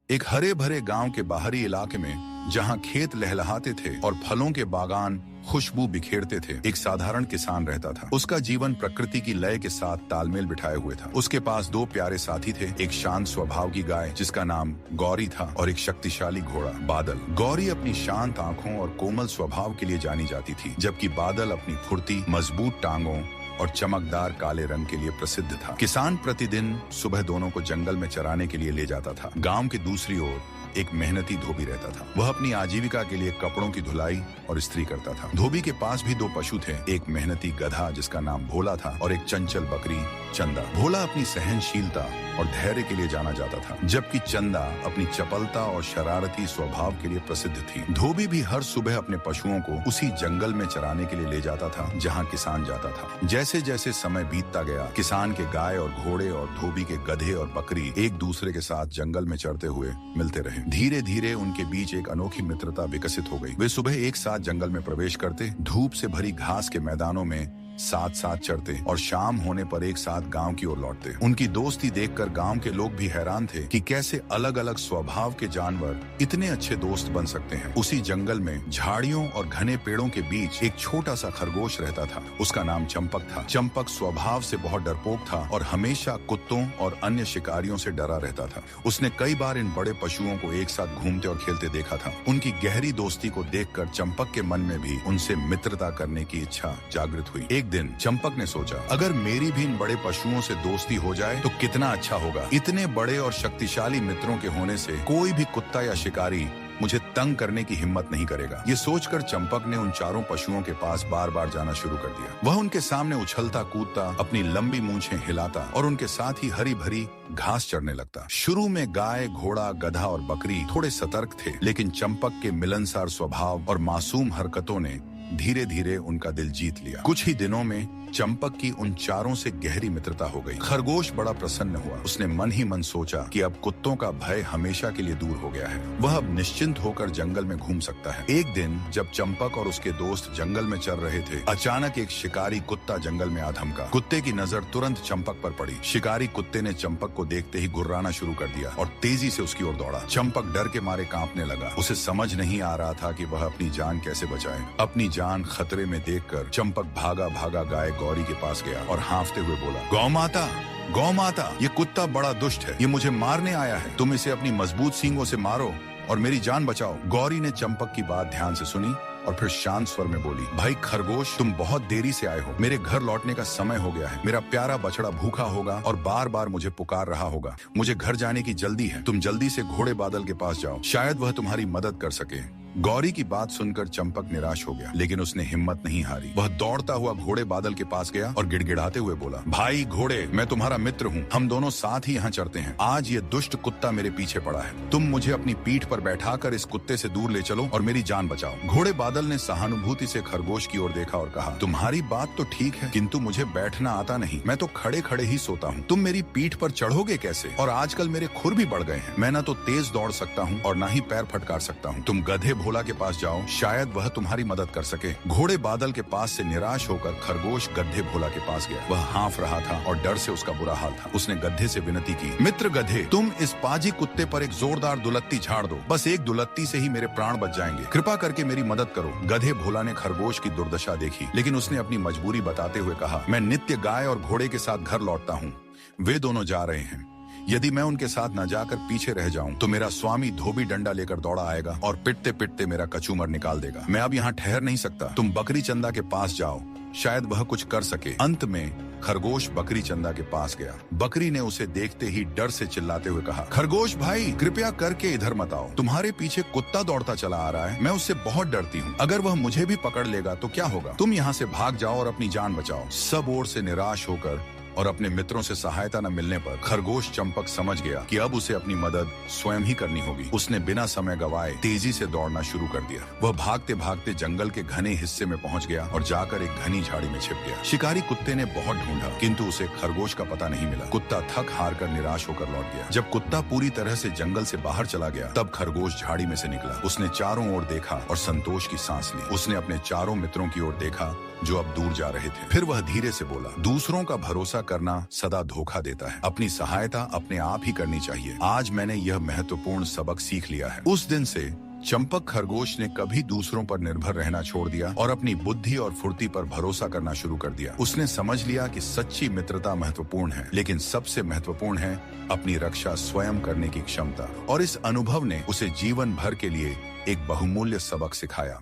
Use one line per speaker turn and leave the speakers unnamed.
एक हरे भरे गांव के बाहरी इलाके में, जहां खेत लहलहाते थे और फलों के बागान खुशबू बिखेरते थे, एक साधारण किसान रहता था। उसका जीवन प्रकृति की लय के साथ तालमेल बिठाए हुए था। उसके पास दो प्यारे साथी थे, एक शांत स्वभाव की गाय जिसका नाम गौरी था और एक शक्तिशाली घोड़ा बादल। गौरी अपनी शांत आंखों और कोमल स्वभाव के लिए जानी जाती थी, जबकि बादल अपनी फुर्ती, मजबूत टांगों और चमकदार काले रंग के लिए प्रसिद्ध था। किसान प्रतिदिन सुबह दोनों को जंगल में चराने के लिए ले जाता था। गांव की दूसरी ओर एक मेहनती धोबी रहता था। वह अपनी आजीविका के लिए कपड़ों की धुलाई और इस्त्री करता था। धोबी के पास भी दो पशु थे, एक मेहनती गधा जिसका नाम भोला था और एक चंचल बकरी चंदा। भोला अपनी सहनशीलता और धैर्य के लिए जाना जाता था, जबकि चंदा अपनी चपलता और शरारती स्वभाव के लिए प्रसिद्ध थी। धोबी भी हर सुबह अपने पशुओं को उसी जंगल में चराने के लिए ले जाता था जहाँ किसान जाता था। जैसे जैसे समय बीतता गया, किसान के गाय और घोड़े और धोबी के गधे और बकरी एक दूसरे के साथ जंगल में चरते हुए मिलते रहे। धीरे धीरे उनके बीच एक अनोखी मित्रता विकसित हो गई। वे सुबह एक साथ जंगल में प्रवेश करते, धूप से भरी घास के मैदानों में साथ साथ चढ़ते और शाम होने पर एक साथ गांव की ओर लौटते। उनकी दोस्ती देखकर गांव के लोग भी हैरान थे कि कैसे अलग अलग स्वभाव के जानवर इतने अच्छे दोस्त बन सकते हैं। उसी जंगल में झाड़ियों और घने पेड़ों के बीच एक छोटा सा खरगोश रहता था। उसका नाम चंपक था। चंपक स्वभाव से बहुत डरपोक था और हमेशा कुत्तों और अन्य शिकारियों से डरा रहता था। उसने कई बार इन बड़े पशुओं को एक साथ घूमते और खेलते देखा था। उनकी गहरी दोस्ती को देखकर चंपक के मन में भी उनसे मित्रता करने की इच्छा जागृत हुई। एक दिन चंपक ने सोचा, अगर मेरी भी इन बड़े पशुओं से दोस्ती हो जाए तो कितना अच्छा होगा। इतने बड़े और शक्तिशाली मित्रों के होने से कोई भी कुत्ता या शिकारी मुझे तंग करने की हिम्मत नहीं करेगा। ये सोचकर चंपक ने उन चारों पशुओं के पास बार बार जाना शुरू कर दिया। वह उनके सामने उछलता कूदता, अपनी लंबी मूंछें हिलाता और उनके साथ ही हरी भरी घास चढ़ने लगता। शुरू में गाय, घोड़ा, गधा और बकरी थोड़े सतर्क थे, लेकिन चंपक के मिलनसार स्वभाव और मासूम हरकतों ने धीरे धीरे उनका दिल जीत लिया। कुछ ही दिनों में चंपक की उन चारों से गहरी मित्रता हो गई। खरगोश बड़ा प्रसन्न हुआ। उसने मन ही मन सोचा कि अब कुत्तों का भय हमेशा के लिए दूर हो गया है। वह अब निश्चिंत होकर जंगल में घूम सकता है। एक दिन जब चंपक और उसके दोस्त जंगल में चल रहे थे, अचानक एक शिकारी कुत्ता जंगल में आ धमका। कुत्ते की नजर तुरंत चंपक पर पड़ी। शिकारी कुत्ते ने चंपक को देखते ही गुर्राना शुरू कर दिया और तेजी से उसकी ओर दौड़ा। चंपक डर के मारे कांपने लगा। उसे समझ नहीं आ रहा था कि वह अपनी जान कैसे बचाए। अपनी जान खतरे में देखकर चंपक भागा भागा गाय गौरी के पास गया और हांफते हुए बोला, गौ माता, ये कुत्ता बड़ा दुष्ट है। ये मुझे मारने आया है। तुम इसे अपनी मजबूत सींगों से मारो और मेरी जान बचाओ। गौरी ने चंपक की बात ध्यान से सुनी और फिर शांत स्वर में बोली, भाई खरगोश, तुम बहुत देरी से आए हो। मेरे घर लौटने का समय हो गया है। मेरा प्यारा बछड़ा भूखा होगा और बार बार मुझे पुकार रहा होगा। मुझे घर जाने की जल्दी है। तुम जल्दी से घोड़े बादल के पास जाओ, शायद वह तुम्हारी मदद कर सके। गौरी की बात सुनकर चंपक निराश हो गया, लेकिन उसने हिम्मत नहीं हारी। वह दौड़ता हुआ घोड़े बादल के पास गया और गिड़गिड़ाते हुए बोला, भाई घोड़े, मैं तुम्हारा मित्र हूँ। हम दोनों साथ ही यहाँ चढ़ते हैं। आज ये दुष्ट कुत्ता मेरे पीछे पड़ा है। तुम मुझे अपनी पीठ पर बैठाकर इस कुत्ते से दूर ले चलो और मेरी जान बचाओ। घोड़े बादल ने सहानुभूति से खरगोश की ओर देखा और कहा, तुम्हारी बात तो ठीक है, किंतु मुझे बैठना आता नहीं। मैं तो खड़े खड़े ही सोता हूँ। तुम मेरी पीठ पर चढ़ोगे कैसे? और आजकल मेरे खुर भी बढ़ गए हैं। मैं न तो तेज दौड़ सकता हूँ और न ही पैर फटकार सकता हूँ। तुम गधे भोला के पास जाओ, शायद वह तुम्हारी मदद कर सके। घोड़े बादल के पास से निराश होकर खरगोश गधे भोला के पास गया। वह हाँफ रहा था और डर से उसका बुरा हाल था। उसने गधे से विनती की, मित्र गधे, तुम इस पाजी कुत्ते पर एक जोरदार दुलत्ती झाड़ दो। बस एक दुलत्ती से ही मेरे प्राण बच जाएंगे। कृपा करके मेरी मदद करो। गधे भोला ने खरगोश की दुर्दशा देखी, लेकिन उसने अपनी मजबूरी बताते हुए कहा, मैं नित्य गाय और घोड़े के साथ घर लौटता हूँ। वे दोनों जा रहे हैं। यदि मैं उनके साथ न जाकर पीछे रह जाऊं तो मेरा स्वामी धोबी डंडा लेकर दौड़ा आएगा और पिटते पिटते मेरा कचूमर निकाल देगा। मैं अब यहाँ ठहर नहीं सकता। तुम बकरी चंदा के पास जाओ, शायद वह कुछ कर सके। अंत में खरगोश बकरी चंदा के पास गया। बकरी ने उसे देखते ही डर से चिल्लाते हुए कहा, खरगोश भाई, कृपया करके इधर मत आओ। तुम्हारे पीछे कुत्ता दौड़ता चला आ रहा है। मैं उससे बहुत डरती हूँ। अगर वह मुझे भी पकड़ लेगा तो क्या होगा? तुम यहाँ से भाग जाओ और अपनी जान बचाओ। सब ओर से निराश होकर और अपने मित्रों से सहायता न मिलने पर खरगोश चंपक समझ गया कि अब उसे अपनी मदद स्वयं ही करनी होगी। उसने बिना समय गवाए तेजी से दौड़ना शुरू कर दिया। वह भागते भागते जंगल के घने हिस्से में पहुंच गया और जाकर एक घनी झाड़ी में छिप गया। शिकारी कुत्ते ने बहुत ढूंढा, किंतु उसे खरगोश का पता नहीं मिला। कुत्ता थक हार कर निराश होकर लौट गया। जब कुत्ता पूरी तरह से जंगल से बाहर चला गया, तब खरगोश झाड़ी में से निकला। उसने चारों ओर देखा और संतोष की सांस ली। उसने अपने चारों मित्रों की ओर देखा जो अब दूर जा रहे थे। फिर वह धीरे से बोला, दूसरों का भरोसा करना सदा धोखा देता है। अपनी सहायता अपने आप ही करनी चाहिए। आज मैंने यह महत्वपूर्ण सबक सीख लिया है। उस दिन से चंपक खरगोश ने कभी दूसरों पर निर्भर रहना छोड़ दिया और अपनी बुद्धि और फुर्ती पर भरोसा करना शुरू कर दिया। उसने समझ लिया कि सच्ची मित्रता महत्वपूर्ण है, लेकिन सबसे महत्वपूर्ण है अपनी रक्षा स्वयं करने की क्षमता। और इस अनुभव ने उसे जीवन भर के लिए एक बहुमूल्य सबक सिखाया।